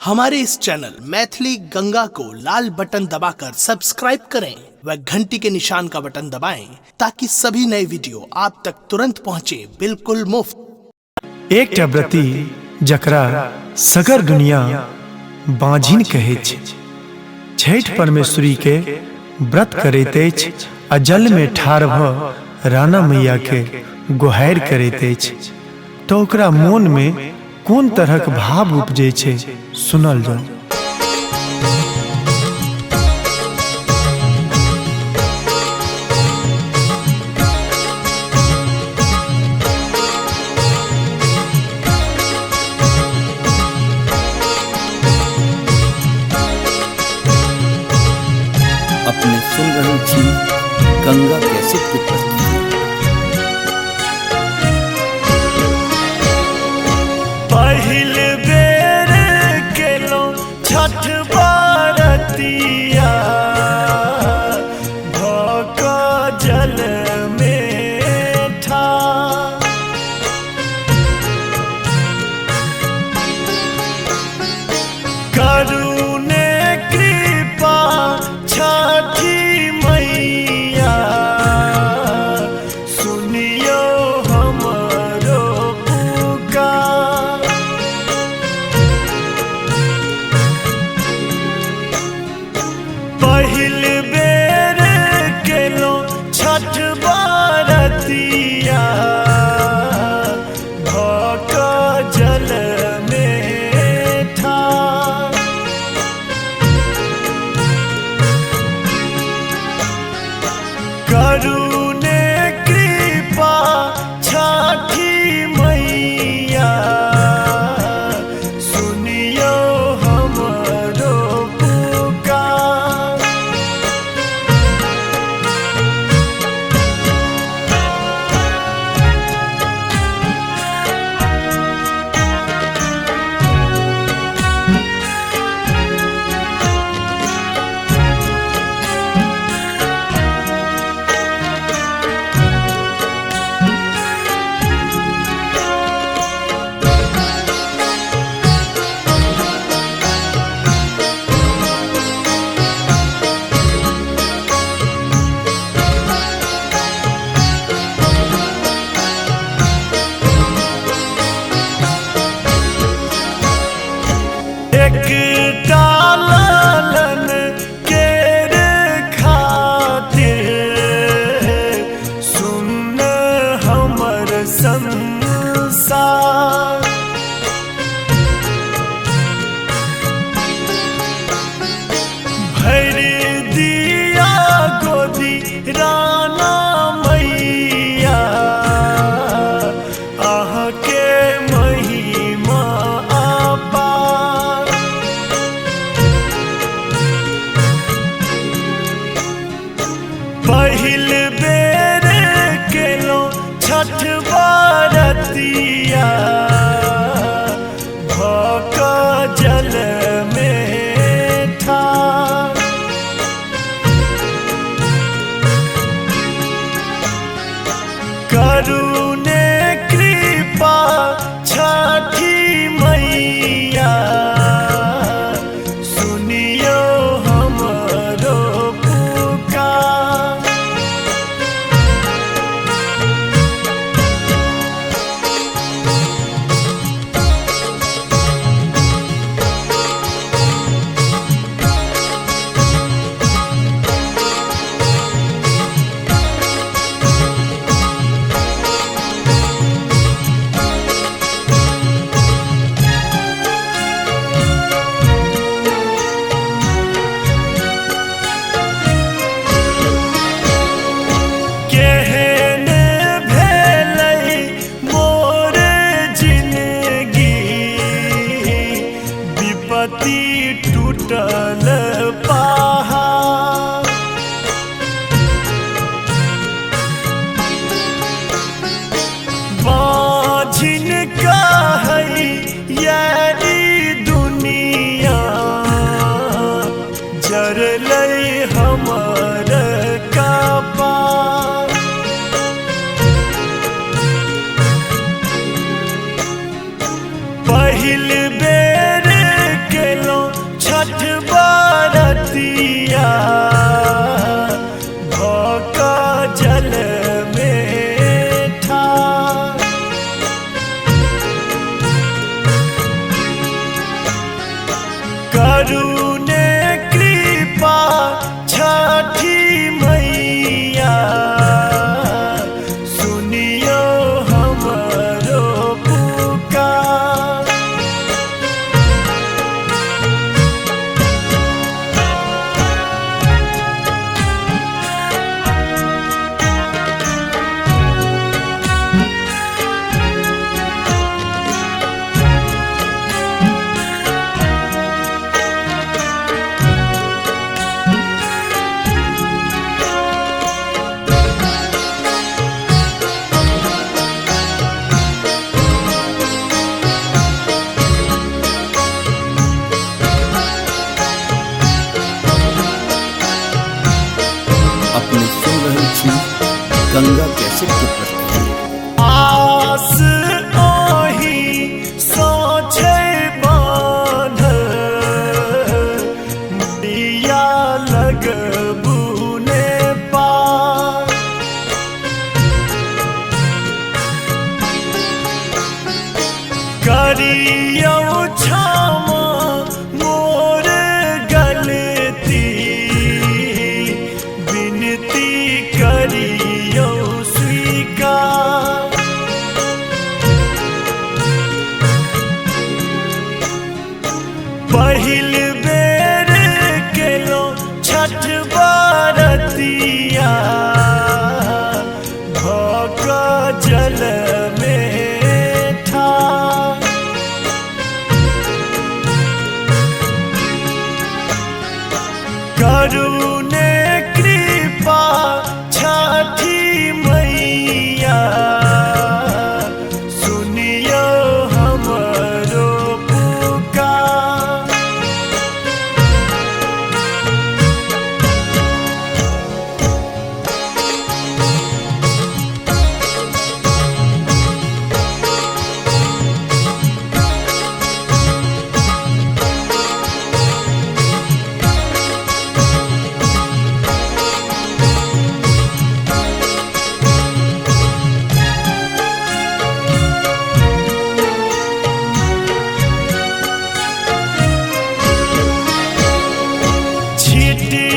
हमारे इस चैनल मैथिली गंगा को लाल बटन दबाकर सब्सक्राइब करें व घंटी के निशान का बटन दबाएं ताकि सभी नए वीडियो आप तक तुरंत पहुंचे बिल्कुल मुफ्त। एकटा व्रती जकरा सगर दुनिया बांझिन कहै छै, छठि परमेश्वरी के व्रत करैत अछि आ जल में ठाढ़ भ राना मैया के गोहारि करैत अछि तऽ ओकरा मोन में कोन तरहक भाव उपजै छै सुनल जाऊ। अपने सुन रही थी गंगा कैसे की प्रस्तुति। पहिल बेर केलो छठ बरतिया भक जल में ठाढ़, करुणे कृपा छठी मैया सुनियो हमरो पुकार। पहिल बेर केलो छठ बरतिया भक जल में ठाढ़, करुणे कृपा छठी मैया सुनियो हमरो पुकार। एकटा लालन केर खातिर सुन हमर संसार, भरि दिया गोदी राना मैया अहाँके महिमा अपार। पहिल बेर केलो छठ बरतिया भक जल में ठाढ़, करुणे कृपा छठी मैया सुनियो हमरो पुकार। केहन भेलै मोर जिंदगी विपत्ति टूटल पहाड़, बाझिन कहै यारी दुनिया जरलै हमर कपार। पहिल बेर के करुणे कृपा छठी मैया सुनियो हमरो पुकार। अपने सुन रहे छी गंगा कैसेट के प्रस्तुति। आस ओही सोचे बांधल दिया लगबुने पार। करियो क्षमा मोर गलती विनती करियो स्वीकार। पहिल बेर केलो छठ बरतिया भक जल में ठार। करुणे कृपा छठी मैया सुनियो हमरो पुकार। छिटी